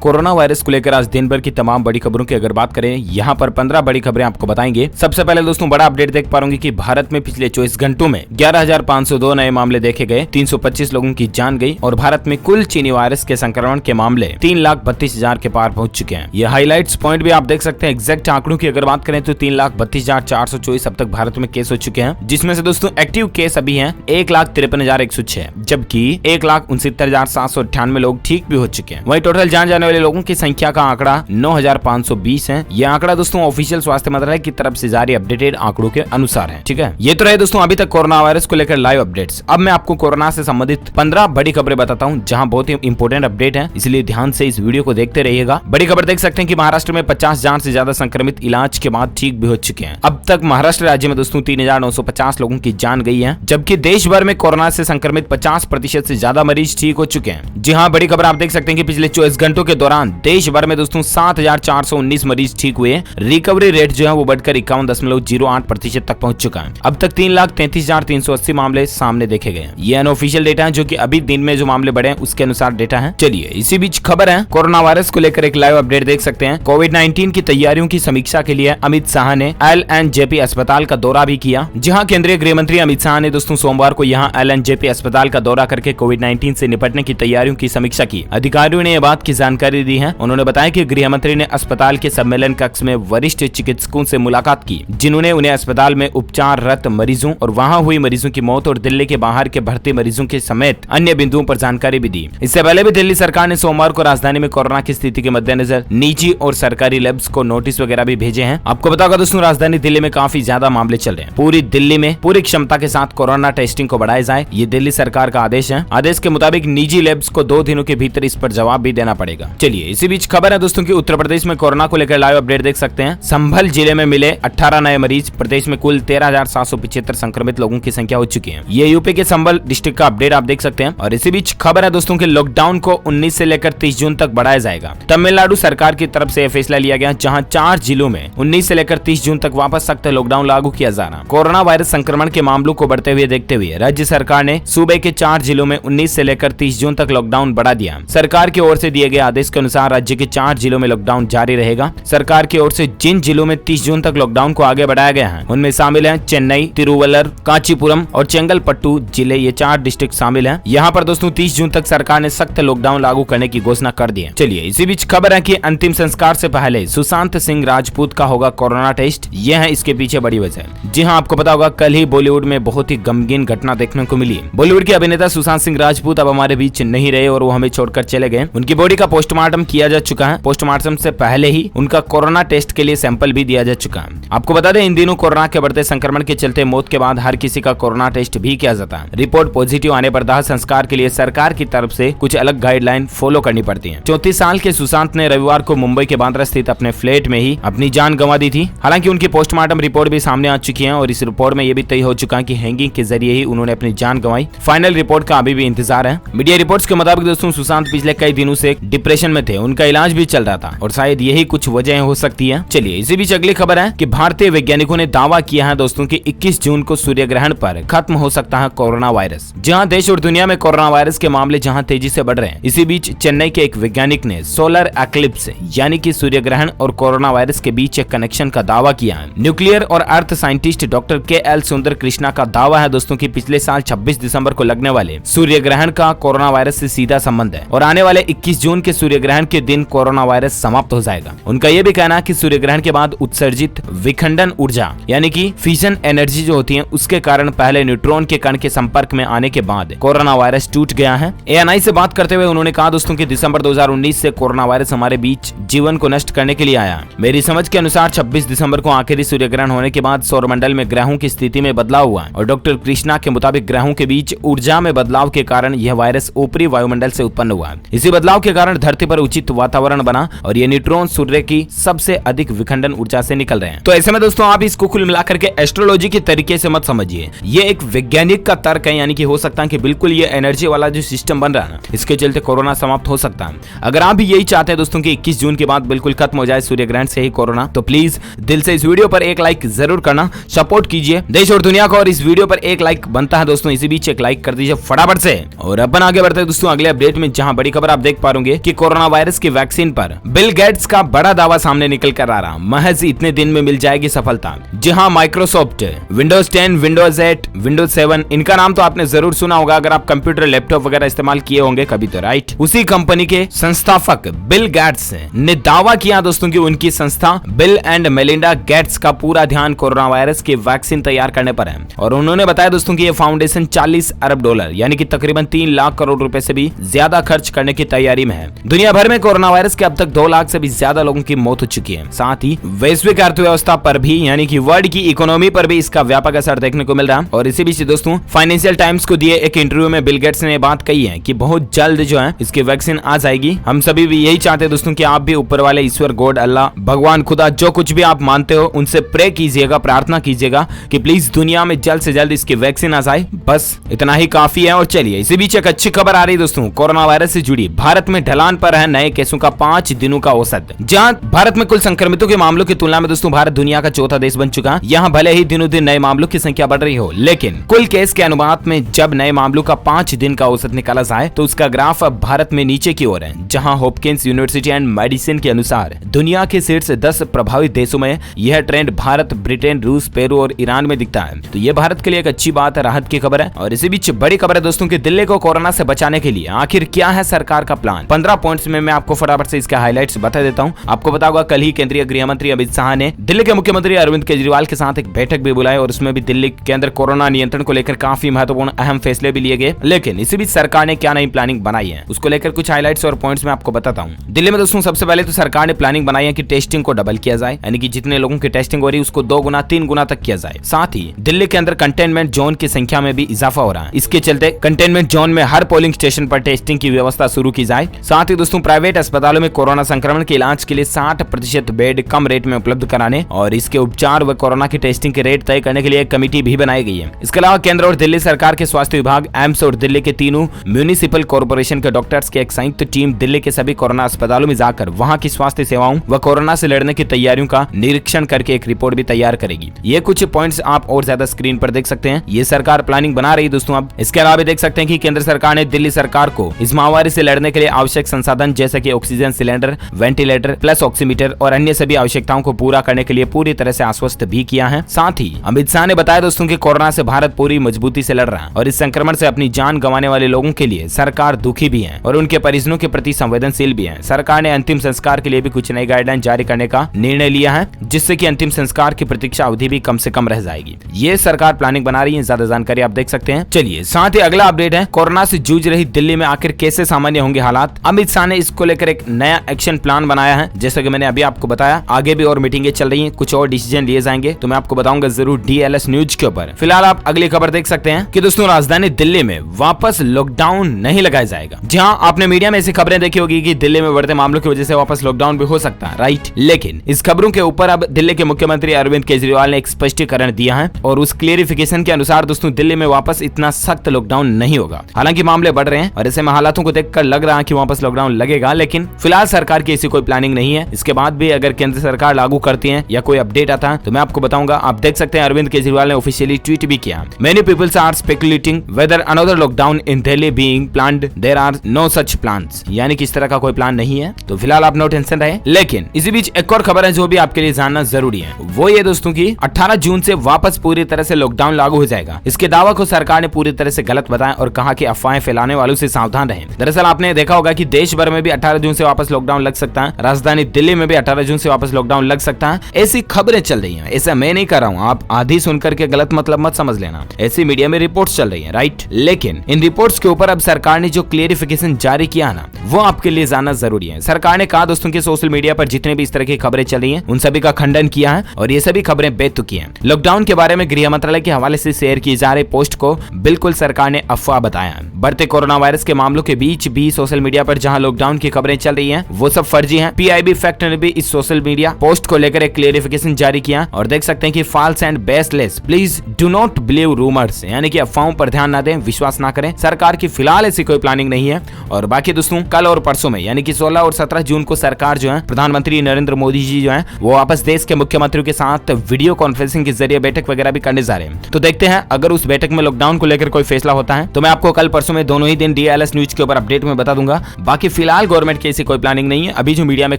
Corona virus को लेकर आज दिन भर की तमाम बड़ी खबरों की अगर बात करें, यहाँ पर 15 बड़ी खबरें आपको बताएंगे। सबसे पहले दोस्तों बड़ा अपडेट देख पा रहे कि भारत में पिछले 24 घंटों में 11,502 नए मामले देखे गए, 325 लोगों की जान गई और भारत में कुल चीनी वायरस के संक्रमण के मामले 3,32,000 के पार पहुंच चुके हैं। ये हाईलाइट्स पॉइंट भी आप देख सकते हैं। एग्जैक्ट आंकड़ों की अगर बात करें तो 3,32,424 अब तक भारत में केस हो चुके हैं, जिसमें से दोस्तों एक्टिव केस अभी हैं 1,53,106, जबकि 1,69,798 लोग ठीक भी हो चुके हैं। वहीं टोटल जान जाने वाले लोगों की संख्या का आंकड़ा 9,520 है। यह आंकड़ा दोस्तों ऑफिशियल स्वास्थ्य मंत्रालय की तरफ से जारी अपडेटेड आंकड़ों के अनुसार है। ठीक है, ये तो रहे दोस्तों अभी तक कोरोना वायरस को लेकर लाइव अपडेट्स। अब मैं आपको कोरोना से संबंधित 15 बड़ी खबरें बताता हूं, जहां बहुत ही इंपोर्टेंट अपडेट है, इसलिए ध्यान से इस वीडियो को देखते रहिएगा। बड़ी खबर देख सकते हैं कि महाराष्ट्र में 50,000 से ज्यादा संक्रमित इलाज के बाद ठीक भी हो चुके हैं। अब तक महाराष्ट्र राज्य में दोस्तों 3,950 लोगों की जान गई है, जबकि देश भर में कोरोना से संक्रमित 50% से ज्यादा मरीज ठीक हो चुके हैं। जी हाँ, बड़ी खबर आप देख सकते हैं कि पिछले 24 घंटों के दौरान देश भर में दोस्तों 7,419 मरीज ठीक हुए। रिकवरी रेट जो है वो बढ़कर 51.08% तक पहुंच चुका है। अब तक 3,33,380 मामले सामने देखे गए। ये अनऑफिशियल डेटा है, जो कि अभी दिन में जो मामले बढ़े हैं उसके अनुसार डेटा है। चलिए इसी बीच खबर है कोरोना वायरस को लेकर एक लाइव अपडेट देख सकते हैं। कोविड-19 की तैयारियों की समीक्षा के लिए अमित शाह ने LNJP अस्पताल का दौरा भी किया। जहां केंद्रीय गृह मंत्री अमित शाह ने दोस्तों सोमवार को यहां LNJP अस्पताल का दौरा करके कोविड-19 से निपटने की तैयारियों की समीक्षा की। अधिकारियों ने यह बात की जानकारी दी है। उन्होंने बताया कि गृह मंत्री ने अस्पताल के सम्मेलन कक्ष में वरिष्ठ चिकित्सकों से मुलाकात की, जिन्होंने उन्हें अस्पताल में उपचाररत मरीजों और वहां हुई मरीजों की मौत और दिल्ली के बाहर के भर्ती मरीजों के समेत अन्य बिंदुओं पर जानकारी भी दी। इससे पहले भी दिल्ली सरकार ने सोमवार को राजधानी में कोरोना की स्थिति के मद्देनजर निजी और सरकारी लैब्स को नोटिस वगैरह भी भेजे हैं। आपको बताओगे दोस्तों राजधानी दिल्ली में काफी ज्यादा मामले चल रहे हैं। पूरी दिल्ली में पूरी क्षमता के साथ कोरोना टेस्टिंग को बढ़ाया जाए, ये दिल्ली सरकार का आदेश है। आदेश के मुताबिक निजी लैब्स को 2 दिनों के भीतर इस पर जवाब भी देना पड़ेगा। चलिए इसी बीच खबर है दोस्तों कि उत्तर प्रदेश में कोरोना को लेकर लाइव अपडेट देख सकते हैं। संभल जिले में मिले 18 नए मरीज। प्रदेश में कुल 13,775 संक्रमित लोगों की संख्या हो चुकी है। ये यूपी के संभल डिस्ट्रिक्ट का अपडेट आप देख सकते हैं। और इसी बीच खबर है दोस्तों कि लॉकडाउन को 19 से लेकर 30 जून तक बढ़ाया जाएगा। तमिलनाडु सरकार की तरफ से यह फैसला लिया गया, जहां 4 जिलों में 19 से लेकर 30 जून तक वापस सख्त लॉकडाउन लागू किया जा रहा। कोरोना वायरस संक्रमण के मामलों को बढ़ते हुए देखते हुए राज्य सरकार ने सूबे के 4 जिलों में 19 से लेकर 30 जून तक लॉकडाउन बढ़ा दिया। सरकार की ओर से दिए गए आदेश के अनुसार राज्य के 4 जिलों में लॉकडाउन जारी रहेगा। सरकार की ओर से जिन जिलों में 30 जून तक लॉकडाउन को आगे बढ़ाया गया है, उनमें शामिल हैं चेन्नई, तिरुवल्लर, कांचीपुरम और चेंगलपट्टू जिले। ये 4 डिस्ट्रिक्ट शामिल हैं। यहाँ पर दोस्तों 30 जून तक सरकार ने सख्त लॉकडाउन लागू करने की घोषणा कर दी है। चलिए इसी बीच खबर है कि अंतिम संस्कार से पहले सुशांत सिंह राजपूत का होगा कोरोना टेस्ट। यह है इसके पीछे बड़ी वजह। जी हाँ, आपको पता होगा कल ही बॉलीवुड में बहुत ही गमगीन घटना देखने को मिली। बॉलीवुड के अभिनेता सुशांत सिंह राजपूत अब हमारे बीच नहीं रहे और वो हमें छोड़कर चले गए। उनकी बॉडी का पोस्टमार्टम किया जा चुका है। पोस्टमार्टम से पहले ही उनका कोरोना टेस्ट के लिए सैंपल भी दिया जा चुका है। आपको बता दें इन दिनों कोरोना के बढ़ते संक्रमण के चलते मौत के बाद हर किसी का कोरोना टेस्ट भी किया जाता है। रिपोर्ट पॉजिटिव आने पर दाह संस्कार के लिए सरकार की तरफ से कुछ अलग गाइडलाइन फॉलो करनी पड़ती है। 34 साल के सुशांत ने रविवार को मुंबई के बांद्रा स्थित अपने फ्लैट में ही अपनी जान गंवा दी थी। हालांकि उनकी पोस्टमार्टम रिपोर्ट भी सामने आ चुकी है और इस रिपोर्ट में यह भी तय हो चुका है कि हैंगिंग के जरिए ही उन्होंने अपनी जान गंवाई। फाइनल रिपोर्ट का अभी भी इंतजार है। मीडिया रिपोर्ट्स के मुताबिक दोस्तों सुशांत पिछले कई दिनों से डिप्रेशन में थे। उनका इलाज भी चल रहा था और शायद यही कुछ वजह हो सकती है। चलिए इसी बीच अगली खबर है कि भारतीय वैज्ञानिकों ने दावा किया है दोस्तों कि 21 जून को सूर्य ग्रहण पर खत्म हो सकता है कोरोना वायरस। जहां देश और दुनिया में कोरोना वायरस के मामले जहां तेजी से बढ़ रहे हैं, इसी बीच चेन्नई के एक वैज्ञानिक ने सोलर एक्लिप्स यानी कि सूर्य ग्रहण और कोरोना वायरस के बीच एक कनेक्शन का दावा किया है। न्यूक्लियर और अर्थ साइंटिस्ट डॉक्टर KL सुंदर कृष्णा का दावा है दोस्तों कि पिछले साल 26 दिसंबर को लगने वाले सूर्य ग्रहण का कोरोना वायरस से सीधा संबंध है और आने वाले 21 जून के सूर्य ग्रहण के दिन कोरोना वायरस समाप्त हो जाएगा। उनका यह भी कहना है कि सूर्य ग्रहण के बाद उत्सर्जित विखंडन ऊर्जा यानी कि फिजन एनर्जी जो होती है, उसके कारण पहले न्यूट्रॉन के कण के संपर्क में आने के बाद कोरोना वायरस टूट गया है। ANI से बात करते हुए उन्होंने कहा दोस्तों कि दिसंबर 2019 से कोरोना वायरस हमारे बीच जीवन को नष्ट करने के लिए आया। मेरी समझ के अनुसार 26 दिसंबर को आखिरी सूर्य ग्रहण होने के बाद सौरमंडल में ग्रहों की स्थिति में बदलाव हुआ और डॉक्टर कृष्णा के मुताबिक ग्रहों के बीच ऊर्जा में बदलाव के कारण यह वायरस ऊपरी वायुमंडल से उत्पन्न हुआ। इसी बदलाव के कारण धरती पर उचित वातावरण बना और ये न्यूट्रॉन सूर्य की सबसे अधिक विखंडन ऊर्जा से निकल रहे हैं। तो ऐसे में दोस्तों आप इसको कुल मिलाकर के एस्ट्रोलॉजी के तरीके से मत समझिए। ये एक वैज्ञानिक का तर्क है, यानी कि हो सकता है कि बिल्कुल ये एनर्जी वाला जो सिस्टम बन रहा है ना, इसके चलते कोरोना समाप्त हो सकता है। अगर आप भी यही चाहते हैं दोस्तों कि 21 जून के बाद बिल्कुल खत्म हो जाए सूर्य ग्रहण से ही कोरोना, तो प्लीज दिल से इस वीडियो पर एक लाइक जरूर करना, सपोर्ट कीजिए देश और दुनिया को। और इस वीडियो पर एक लाइक बनता है दोस्तों, इसी बीच एक लाइक कर दीजिए फटाफट से। और अपन आगे बढ़ते हैं दोस्तों अगले अपडेट में, जहां बड़ी खबर आप देख पा रहे कि कोरोना वायरस की वैक्सीन पर बिल गेट्स का बड़ा दावा सामने निकल कर आ रहा, महज इतने दिन में मिल जाएगी सफलता। जी हाँ, माइक्रोसॉफ्ट विंडोज 10, विंडोज 8, विंडोज 7, इनका नाम तो आपने जरूर सुना होगा अगर आप कंप्यूटर लैपटॉप वगैरह इस्तेमाल किए होंगे कभी तो, राइट। उसी कंपनी के संस्थापक बिल गेट्स ने दावा किया दोस्तों कि उनकी संस्था बिल एंड मेलिंडा गेट्स का पूरा ध्यान कोरोना वायरस की वैक्सीन तैयार करने पर है। और उन्होंने बताया दोस्तों कि ये फाउंडेशन $40 अरब यानी कि तकरीबन 3 लाख करोड़ रुपए से भी ज्यादा खर्च करने की तैयारी में है। दुनिया भर में कोरोना वायरस के अब तक 2 लाख से भी ज्यादा लोगों की मौत हो चुकी है। साथ ही वैश्विक अर्थव्यवस्था पर भी यानी कि वर्ल्ड की इकोनॉमी पर भी इसका व्यापक असर देखने को मिल रहा है। और इसी बीच दोस्तों फाइनेंशियल टाइम्स को दिए एक इंटरव्यू में बिल गेट्स ने बात कही है कि बहुत जल्द जो है इसकी वैक्सीन आ जाएगी। हम सभी भी यही चाहते हैं दोस्तों कि आप भी ऊपर वाले ईश्वर, गॉड, अल्लाह, भगवान, खुदा, जो कुछ भी आप मानते हो उनसे प्रे कीजिएगा, प्रार्थना कीजिएगा कि प्लीज दुनिया में जल्द से जल्द इसकी वैक्सीन आ जाए। बस इतना ही काफी है। और चलिए इसी बीच एक अच्छी खबर आ रही है दोस्तों कोरोना वायरस से जुड़ी। भारत में ढलान पर है नए केसों का 5 दिनों का औसत। जहां भारत में कुल संक्रमितों के मामलों की तुलना में दोस्तों भारत दुनिया का चौथा देश बन चुका है। यहाँ भले ही दिनों दिन नए मामलों की संख्या बढ़ रही हो, लेकिन कुल केस के अनुपात में जब नए मामलों का 5 दिन का औसत निकाला जाए तो उसका ग्राफ अब भारत में नीचे की ओर है। जहां हॉपकिंस यूनिवर्सिटी एंड मेडिसिन के अनुसार दुनिया के शीर्ष 10 प्रभावित देशों में यह ट्रेंड भारत, ब्रिटेन, रूस, पेरू और ईरान में दिखता है। तो ये भारत के लिए एक अच्छी बात है, राहत की खबर है। और इसी बीच बड़ी खबर है दोस्तों कि दिल्ली को कोरोना से बचाने के लिए आखिर क्या है सरकार का प्लान। 15 पॉइंट्स में मैं आपको फटाफट से इसके हाइलाइट्स बता देता हूं। आपको पता होगा कल ही केंद्रीय गृह मंत्री अमित शाह ने दिल्ली के मुख्यमंत्री अरविंद केजरीवाल के साथ एक बैठक भी बुलाई और उसमें भी दिल्ली के अंदर कोरोना नियंत्रण को लेकर काफी महत्वपूर्ण अहम फैसले भी लिए गए। लेकिन इसी बीच सरकार ने क्या नई प्लानिंग बनाई है उसको लेकर कुछ हाइलाइट्स और पॉइंट्स में आपको बताता हूं। दिल्ली में दोस्तों सबसे पहले तो सरकार ने प्लानिंग बनाई है कि टेस्टिंग को डबल किया जाए, यानी कि जितने लोगों की टेस्टिंग हो रही है उसको 2 गुना 3 गुना तक किया जाए। साथ ही दिल्ली के अंदर कंटेनमेंट जोन की संख्या में भी इजाफा हो रहा है। इसके चलते कंटेनमेंट जोन में हर पोलिंग स्टेशन पर टेस्टिंग की व्यवस्था शुरू की जाए। साथ ही दोस्तों प्राइवेट अस्पतालों में कोरोना संक्रमण के इलाज के लिए 60% बेड कम रेट में उपलब्ध कराने और इसके उपचार व कोरोना की टेस्टिंग के रेट तय करने के लिए एक कमेटी भी बनाई गई है। इसके अलावा केंद्र और दिल्ली सरकार के स्वास्थ्य विभाग, एम्स और दिल्ली के तीनों म्यूनिसिपल कॉर्पोरेशन के डॉक्टर्स की एक संयुक्त टीम दिल्ली के सभी कोरोना अस्पतालों में जाकर वहां की स्वास्थ्य सेवाओं व कोरोना से लड़ने की तैयारियों का निरीक्षण करके एक रिपोर्ट भी तैयार करेगी। ये कुछ पॉइंट्स आप और ज्यादा स्क्रीन पर देख सकते हैं। ये सरकार प्लानिंग बना रही है दोस्तों। अब इसके अलावा देख सकते हैं कि केंद्र सरकार ने दिल्ली सरकार को इस महामारी से लड़ने के लिए आवश्यक संसाधन जैसे कि oxygen cylinder, ventilator, plus oximeter और अन्य सभी आवश्यकताओं को पूरा करने के लिए पूरी तरह से आश्वस्त भी किया है। साथ ही अमित शाह ने बताया दोस्तों कि कोरोना से भारत पूरी मजबूती से लड़ रहा है और इस संक्रमण से अपनी जान गंवाने वाले लोगों के लिए सरकार दुखी भी है और उनके परिजनों के प्रति संवेदनशील भी है। सरकार ने अंतिम संस्कार के लिए भी कुछ नई गाइडलाइन जारी करने का निर्णय लिया है, जिससे कि अंतिम संस्कार की प्रतीक्षा अवधि भी कम से कम रह जाएगी। ये सरकार प्लानिंग बना रही है, ज्यादा जानकारी आप देख सकते हैं। चलिए साथ ही अगला अपडेट है कोरोना से जूझ रही दिल्ली में आखिर कैसे सामान्य होंगे हालात। अमित शाह ने इसको लेकर एक नया एक्शन प्लान बनाया है। जैसे कि मैंने अभी आपको बताया आगे भी और मीटिंगें चल रही हैं, कुछ और डिसीजन लिए जाएंगे तो मैं आपको बताऊंगा जरूर DLS न्यूज के ऊपर। फिलहाल आप अगली खबर देख सकते हैं कि दोस्तों राजधानी दिल्ली में वापस लॉकडाउन नहीं लगाया जाएगा। जहां आपने मीडिया में ऐसी खबरें देखी होगी कि दिल्ली में बढ़ते मामलों की वजह से वापस लॉकडाउन भी हो सकता है, राइट। लेकिन इस खबरों के ऊपर अब दिल्ली के मुख्यमंत्री अरविंद केजरीवाल ने एक स्पष्टीकरण दिया है और उस क्लियरिफिकेशन के अनुसार दोस्तों दिल्ली में वापस इतना सख्त लॉकडाउन नहीं होगा। हालांकि मामले बढ़ रहे हैं और ऐसे में हालातों को देखकर लग रहा है कि वापस लॉकडाउन लगेगा, लेकिन फिलहाल सरकार की ऐसी कोई प्लानिंग नहीं है। इसके बाद भी अगर केंद्र सरकार लागू करती है या कोई अपडेट आता है तो मैं आपको बताऊंगा। आप देख सकते हैं अरविंद केजरीवाल ने ऑफिशियली ट्वीट भी किया, many peoples are speculating whether another lockdown in Delhi being planned, there are no such plans, यानी कि इस तरह का कोई प्लान नहीं है। तो फिलहाल आप नो टेंशन रहे। लेकिन इसी बीच एक और खबर है जो भी आपके लिए जानना जरूरी है, वो ये दोस्तों की 18 जून से वापस पूरी तरह से लॉकडाउन लागू हो जाएगा। इसके दावा को सरकार ने पूरी तरह से गलत बताया और कहा कि अफवाहें फैलाने वालों से सावधान रहें। दरअसल आपने देखा होगा कि देश भर में भी 18 जून से वापस लॉकडाउन लग सकता है, राजधानी दिल्ली में भी 18 जून से वापस लॉकडाउन लग सकता है। ऐसी खबरें चल रही हैं, ऐसा मैं नहीं कर रहा हूँ, आप आधी सुनकर के गलत मतलब मत समझ लेना। ऐसी मीडिया में रिपोर्ट्स चल रही हैं, राइट। लेकिन इन रिपोर्ट्स के ऊपर अब सरकार ने जो क्लियरिफिकेशन जारी किया ना, वो आपके लिए जानना जरूरी है। सरकार ने कहा दोस्तों कि सोशल मीडिया पर जितने भी इस तरह की खबरें चल रही हैं उन सभी का खंडन किया है और ये सभी खबरें बेतुकी हैं। लॉकडाउन के बारे में गृह मंत्रालय के हवाले से शेयर की जा रही पोस्ट को बिल्कुल सरकार ने अफवाह बताया। बढ़ते कोरोना वायरस के मामलों के बीच भी सोशल मीडिया पर जहां लॉकडाउन की खबरें चल रही हैं वो सब फर्जी हैं। PIB फैक्ट ने भी इस सोशल मीडिया पोस्ट को लेकर एक क्लियरिफिकेशन जारी किया और देख सकते हैं कि false and baseless, please do not believe rumours, यानी कि अफवाहों पर ध्यान न दें, विश्वास न करें। सरकार की फिलहाल ऐसी कोई प्लानिंग नहीं है। और बाकी दोस्तों कल और परसों में यानी कि 16 और 17 जून को सरकार जो है प्रधानमंत्री नरेंद्र मोदी जी जो है वो वापस देश के मुख्यमंत्रियों के साथ वीडियो कॉन्फ्रेंसिंग के जरिए बैठक वगैरह भी करने जा रहे हैं। तो देखते हैं अगर उस बैठक में लॉकडाउन को लेकर कोई फैसला होता है तो मैं आपको कल परसों में दोनों ही दिन DLS न्यूज के ऊपर अपडेट में बता दूंगा। बाकी फिलहाल गवर्नमेंट की ऐसी कोई प्लानिंग नहीं है। अभी जो मीडिया में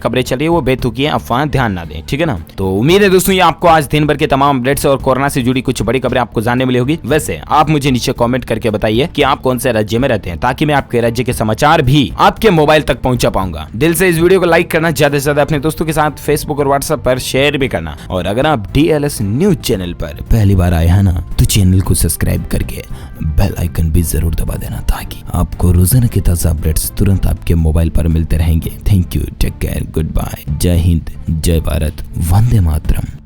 खबरें चल रही है वो बेतुकी है, अफवाह ध्यान ना दें, ठीक है ना। तो उम्मीद है दोस्तों ये आपको आज दिन भर के तमाम अपडेट्स और कोरोना से जुड़ी कुछ बड़ी खबरें आपको जानने मिली होगी। वैसे आप मुझे नीचे कमेंट करके बताइए कि आप कौन से राज्य में रहते हैं, ताकि मैं आपके राज्य के समाचार भी आपके मोबाइल तक पहुंचा पाऊंगा। दिल से इस वीडियो को लाइक करना, ज्यादा से ज्यादा अपने दोस्तों के साथ फेसबुक और व्हाट्सएप पर शेयर भी करना। और अगर आप DLS न्यूज चैनल पर पहली बार आए हैं ना, तो चैनल को सब्सक्राइब करके बेल आइकन भी जरूर दबा देना, ताकि आपको रोजाना के ताजा अपडेट्स तुरंत आपके मोबाइल पर मिलते रहेंगे। Thank you, take care, good bye, जय हिंद, जय भारत, वंदे मातरम।